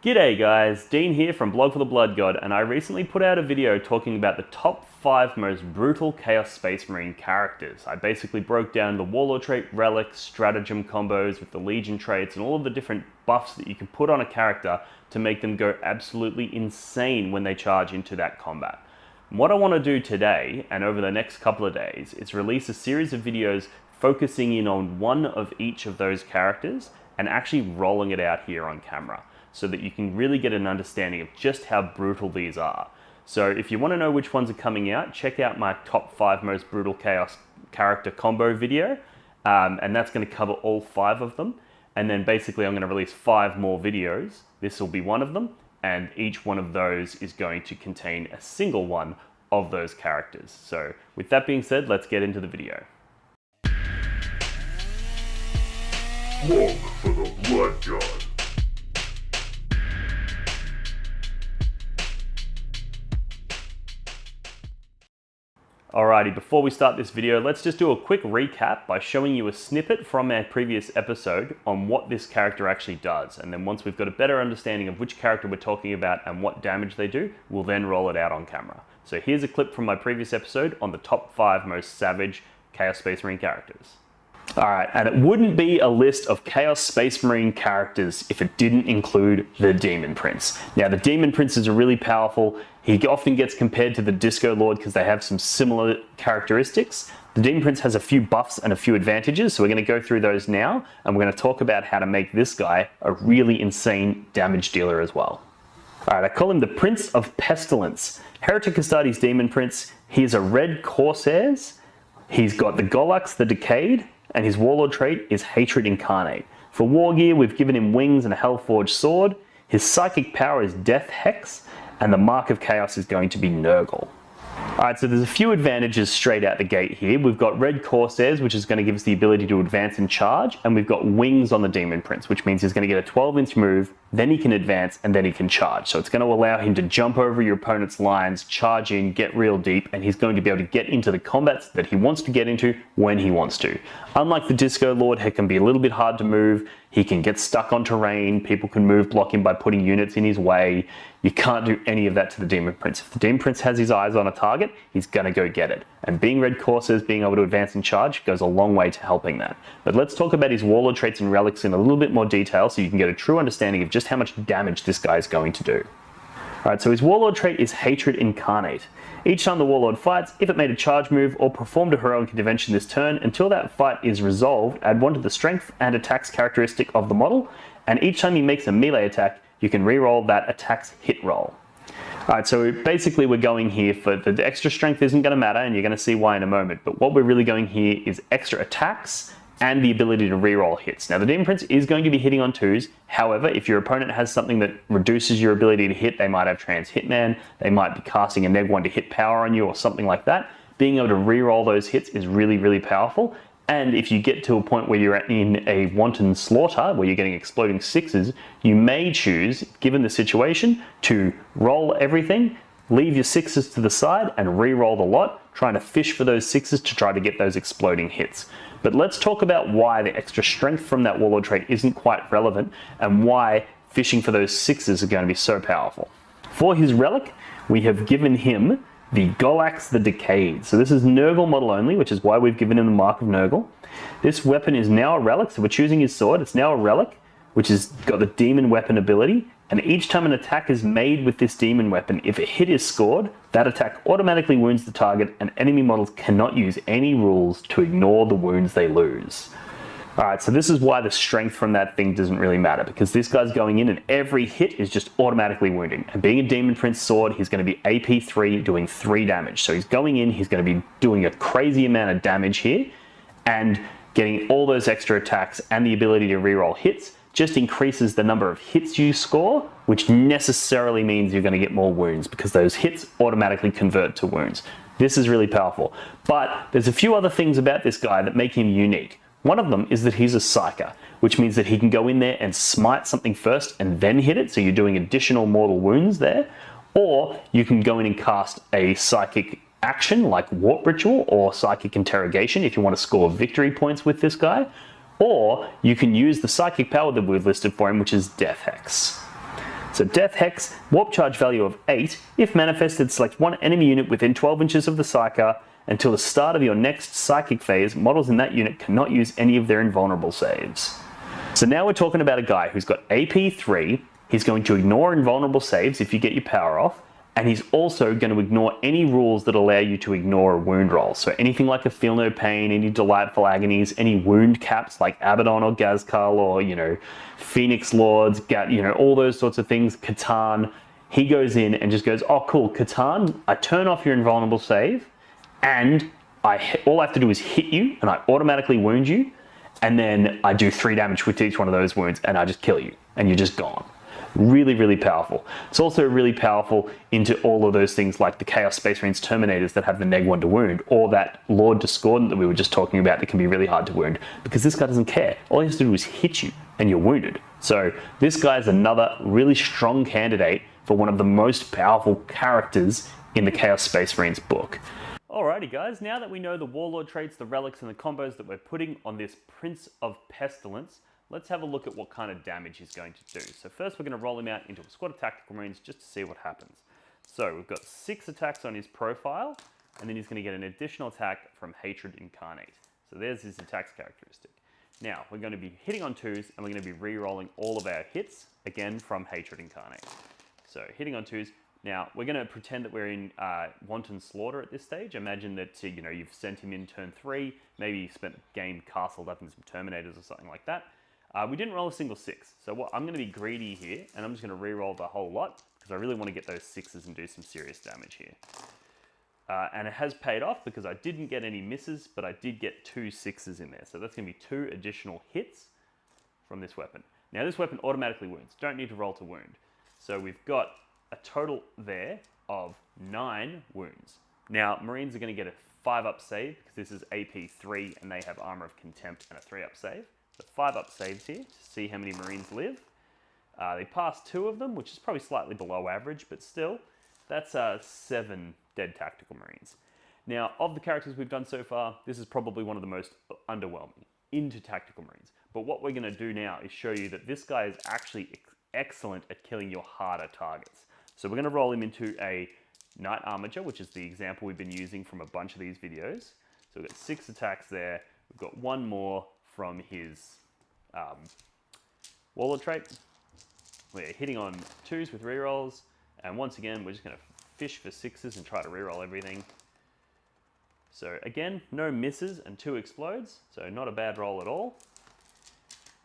G'day guys, Dean here from Blog for the Blood God, and I recently put out a video talking about the top 5 most brutal Chaos Space Marine characters. I basically broke down the Warlord Trait, Relics, stratagem combos with the Legion traits, and all of the different buffs that you can put on a character to make them go absolutely insane when they charge into that combat. And what I want to do today, and over the next couple of days, is release a series of videos focusing in on one of each of those characters and actually rolling it out here on camera, so that you can really get an understanding of just how brutal these are. So if you want to know which ones are coming out, check out my top 5 most brutal Chaos character combo video, and that's going to cover all 5 of them. And then basically I'm going to release 5 more videos. This will be one of them, and each one of those is going to contain a single one of those characters. So with that being said, let's get into the video. Blog for the Blood God. Alrighty, before we start this video, let's just do a quick recap by showing you a snippet from our previous episode on what this character actually does. And then once we've got a better understanding of which character we're talking about and what damage they do, we'll then roll it out on camera. So here's a clip from my previous episode on the top 5 most savage Chaos Space Marine characters. Alright, and it wouldn't be a list of Chaos Space Marine characters if it didn't include the Demon Prince. Now, the Demon Prince is really powerful. He often gets compared to the Disco Lord because they have some similar characteristics. The Demon Prince has a few buffs and a few advantages, so we're going to go through those now, and we're going to talk about how to make this guy a really insane damage dealer as well. Alright, I call him the Prince of Pestilence. Heretic Astartes Demon Prince. He is a red Corsairs. He's got the Golax the Decayed, and his Warlord trait is Hatred Incarnate. For war gear, we've given him wings and a Hellforged sword. His psychic power is Death Hex, and the Mark of Chaos is going to be Nurgle. Alright, so there's a few advantages straight out the gate here. We've got red Corsairs, which is going to give us the ability to advance and charge, and we've got wings on the Demon Prince, which means he's going to get a 12-inch move, then he can advance, and then he can charge. So it's going to allow him to jump over your opponent's lines, charge in, get real deep, and he's going to be able to get into the combats that he wants to get into when he wants to. Unlike the Disco Lord, he can be a little bit hard to move. He can get stuck on terrain. People can move block him by putting units in his way. You can't do any of that to the Demon Prince. If the Demon Prince has his eyes on a target, he's going to go get it. And being red Corsairs, being able to advance and charge, goes a long way to helping that. But let's talk about his Warlord Traits and Relics in a little bit more detail so you can get a true understanding of just how much damage this guy is going to do. Alright, so his Warlord Trait is Hatred Incarnate. Each time the Warlord fights, if it made a charge move or performed a heroic intervention this turn, until that fight is resolved, add 1 to the strength and attacks characteristic of the model, and each time he makes a melee attack, you can reroll that attack's hit roll. Alright, so basically we're going here for the extra strength isn't going to matter, and you're going to see why in a moment, but what we're really going here is extra attacks and the ability to reroll hits. Now, the Demon Prince is going to be hitting on 2s. However, if your opponent has something that reduces your ability to hit, they might have Trans Hitman, they might be casting a neg 1 to hit power on you or something like that. Being able to reroll those hits is really, really powerful. And if you get to a point where you're in a wanton slaughter, where you're getting exploding 6s, you may choose, given the situation, to roll everything, leave your 6s to the side and re-roll the lot, trying to fish for those 6s to try to get those exploding hits. But let's talk about why the extra strength from that Warlord trait isn't quite relevant and why fishing for those 6s are going to be so powerful. For his relic, we have given him the Golax the Decayed. So this is Nurgle model only, which is why we've given him the Mark of Nurgle. This weapon is now a relic, so we're choosing his sword. It's now a relic, which has got the demon weapon ability. And each time an attack is made with this demon weapon, if a hit is scored, that attack automatically wounds the target, and enemy models cannot use any rules to ignore the wounds they lose. Alright, so this is why the strength from that thing doesn't really matter, because this guy's going in and every hit is just automatically wounding. And being a Demon Prince sword, he's going to be AP 3 doing 3 damage. So he's going in, he's going to be doing a crazy amount of damage here, and getting all those extra attacks and the ability to reroll hits just increases the number of hits you score, which necessarily means you're going to get more wounds because those hits automatically convert to wounds. This is really powerful. But there's a few other things about this guy that make him unique. One of them is that he's a psyker, which means that he can go in there and smite something first and then hit it, so you're doing additional mortal wounds there. Or you can go in and cast a psychic action like Warp Ritual or Psychic Interrogation if you want to score victory points with this guy. Or you can use the psychic power that we've listed for him, which is Death Hex. So Death Hex, warp charge value of 8. If manifested, select one enemy unit within 12 inches of the Psyker. Until the start of your next psychic phase, models in that unit cannot use any of their invulnerable saves. So now we're talking about a guy who's got AP 3, he's going to ignore invulnerable saves if you get your power off, and he's also going to ignore any rules that allow you to ignore a wound roll. So anything like a Feel No Pain, any Delightful Agonies, any wound caps like Abaddon or Gazkal or, Phoenix Lords, all those sorts of things, Catan. He goes in and just goes, oh cool, Catan, I turn off your invulnerable save, and all I have to do is hit you, and I automatically wound you, and then I do 3 damage with each one of those wounds, and I just kill you, and you're just gone. Really, really powerful. It's also really powerful into all of those things like the Chaos Space Marines Terminators that have the neg1 to wound, or that Lord Discordant that we were just talking about that can be really hard to wound, because this guy doesn't care. All he has to do is hit you, and you're wounded. So this guy is another really strong candidate for one of the most powerful characters in the Chaos Space Marines book. Alrighty guys, now that we know the Warlord traits, the relics, and the combos that we're putting on this Prince of Pestilence, let's have a look at what kind of damage he's going to do. So first we're going to roll him out into a squad of Tactical Marines just to see what happens. So we've got 6 attacks on his profile, and then he's going to get an additional attack from Hatred Incarnate. So there's his attacks characteristic. Now we're going to be hitting on 2s, and we're going to be re-rolling all of our hits, again from Hatred Incarnate. So hitting on 2s. Now, we're going to pretend that we're in Wanton Slaughter at this stage. Imagine that, you've sent him in turn 3, maybe you spent the game castled up in some Terminators or something like that. We didn't roll a single 6, so I'm going to be greedy here, and I'm just going to re-roll the whole lot, because I really want to get those 6s and do some serious damage here. And it has paid off, because I didn't get any misses, but I did get 2 6s in there. So that's going to be 2 additional hits from this weapon. Now, this weapon automatically wounds. Don't need to roll to wound. So we've got a total there of 9 wounds. Now, Marines are going to get a 5-up save, because this is AP 3 and they have Armor of Contempt and a 3-up save. So 5-up saves here to see how many Marines live. They pass 2 of them, which is probably slightly below average, but still, that's 7 dead Tactical Marines. Now, of the characters we've done so far, this is probably one of the most underwhelming into Tactical Marines. But what we're going to do now is show you that this guy is actually excellent at killing your harder targets. So we're going to roll him into a Knight Armature, which is the example we've been using from a bunch of these videos. So we've got 6 attacks there. We've got 1 more from his Warlord Trait. We're hitting on 2s with rerolls. And once again, we're just going to fish for 6s and try to reroll everything. So again, no misses and 2 explodes. So not a bad roll at all.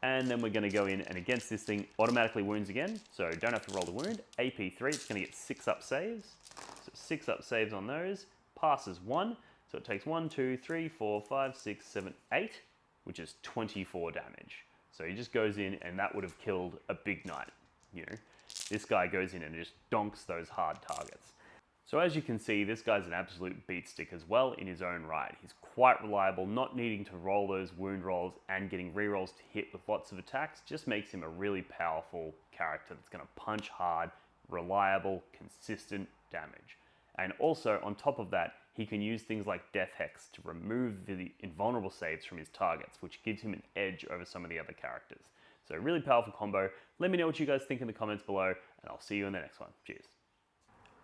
And then we're going to go in and against this thing, automatically wounds again. So don't have to roll the wound. AP 3, it's going to get 6-up saves. So 6-up saves on those. Passes 1. So it takes 1, 2, 3, 4, 5, 6, 7, 8, which is 24 damage. So he just goes in and that would have killed a big knight. This guy goes in and just donks those hard targets. So as you can see, this guy's an absolute beatstick as well in his own right. He's quite reliable, not needing to roll those wound rolls and getting rerolls to hit with lots of attacks just makes him a really powerful character that's going to punch hard, reliable, consistent damage. And also, on top of that, he can use things like Death Hex to remove the invulnerable saves from his targets, which gives him an edge over some of the other characters. So really powerful combo. Let me know what you guys think in the comments below, and I'll see you in the next one. Cheers.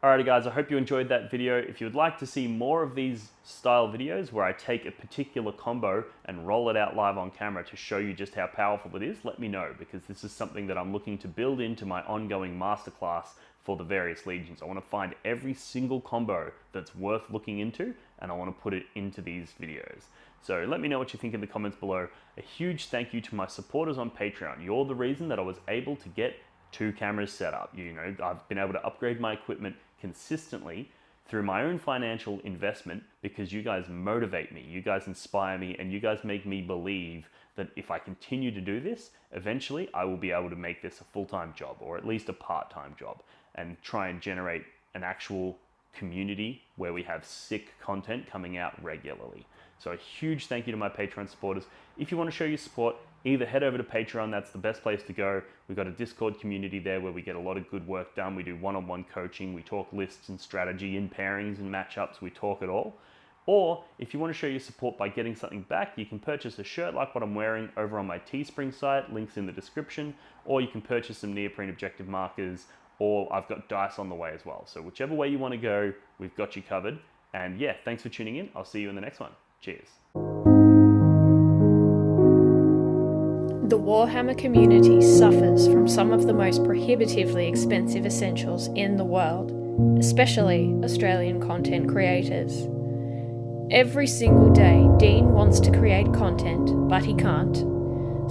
Alrighty guys, I hope you enjoyed that video. If you would like to see more of these style videos where I take a particular combo and roll it out live on camera to show you just how powerful it is, let me know, because this is something that I'm looking to build into my ongoing masterclass for the various legions. I want to find every single combo that's worth looking into, and I want to put it into these videos. So let me know what you think in the comments below. A huge thank you to my supporters on Patreon. You're the reason that I was able to get 2 cameras set up. I've been able to upgrade my equipment consistently through my own financial investment because you guys motivate me, you guys inspire me, and you guys make me believe that if I continue to do this, eventually I will be able to make this a full-time job, or at least a part-time job, and try and generate an actual community where we have sick content coming out regularly. So a huge thank you to my Patreon supporters. If you want to show your support, either head over to Patreon, that's the best place to go. We've got a Discord community there where we get a lot of good work done. We do one-on-one coaching, we talk lists and strategy and pairings and matchups, we talk it all. Or if you want to show your support by getting something back, you can purchase a shirt like what I'm wearing over on my Teespring site, links in the description, or you can purchase some neoprene objective markers, or I've got dice on the way as well. So whichever way you want to go, we've got you covered. And yeah, thanks for tuning in. I'll see you in the next one. Cheers. The Warhammer community suffers from some of the most prohibitively expensive essentials in the world, especially Australian content creators. Every single day, Dean wants to create content, but he can't.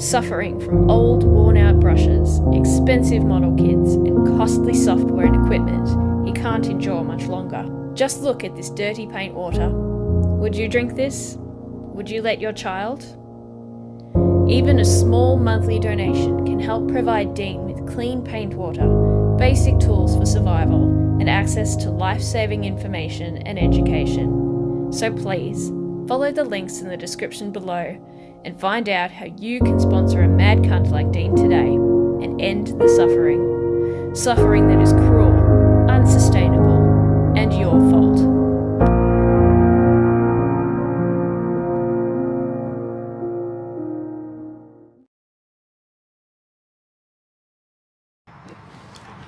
Suffering from old, worn-out brushes, expensive model kits, and costly software and equipment, he can't endure much longer. Just look at this dirty paint water. Would you drink this? Would you let your child? Even a small monthly donation can help provide Dean with clean paint water, basic tools for survival, and access to life-saving information and education. So please, follow the links in the description below and find out how you can sponsor a mad cunt like Dean today and end the suffering. Suffering that is cruel, unsustainable, and your fault.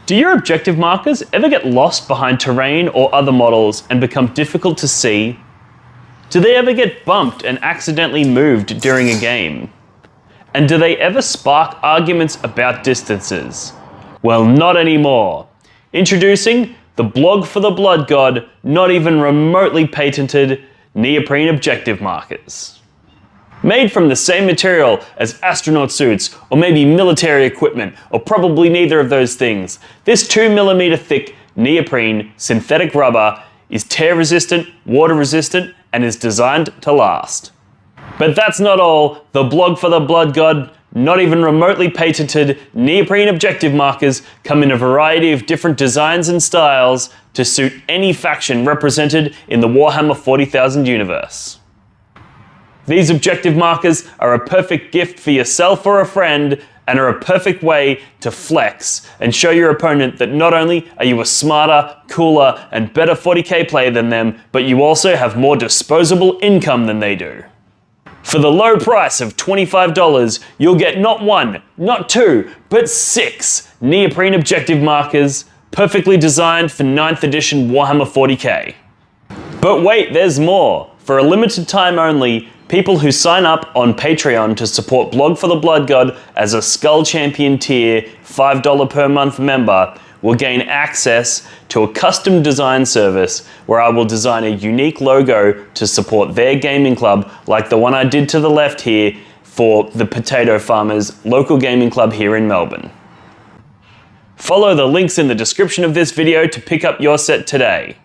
Do your objective markers ever get lost behind terrain or other models and become difficult to see? Do they ever get bumped and accidentally moved during a game? And do they ever spark arguments about distances? Well, not anymore. Introducing the blog for the Blood God, not even remotely patented neoprene objective markers. Made from the same material as astronaut suits, or maybe military equipment, or probably neither of those things, this 2mm thick neoprene synthetic rubber is tear resistant, water resistant, and is designed to last. But that's not all. The blog for the Blood God, not even remotely patented neoprene objective markers come in a variety of different designs and styles to suit any faction represented in the Warhammer 40,000 universe. These objective markers are a perfect gift for yourself or a friend, and are a perfect way to flex and show your opponent that not only are you a smarter, cooler, and better 40k player than them, but you also have more disposable income than they do. For the low price of $25, you'll get not one, not two, but 6 neoprene objective markers, perfectly designed for 9th edition Warhammer 40k. But wait, there's more. For a limited time only, people who sign up on Patreon to support Blog for the Blood God as a Skull Champion tier $5 per month member will gain access to a custom design service where I will design a unique logo to support their gaming club, like the one I did to the left here for the Potato Farmers local gaming club here in Melbourne. Follow the links in the description of this video to pick up your set today.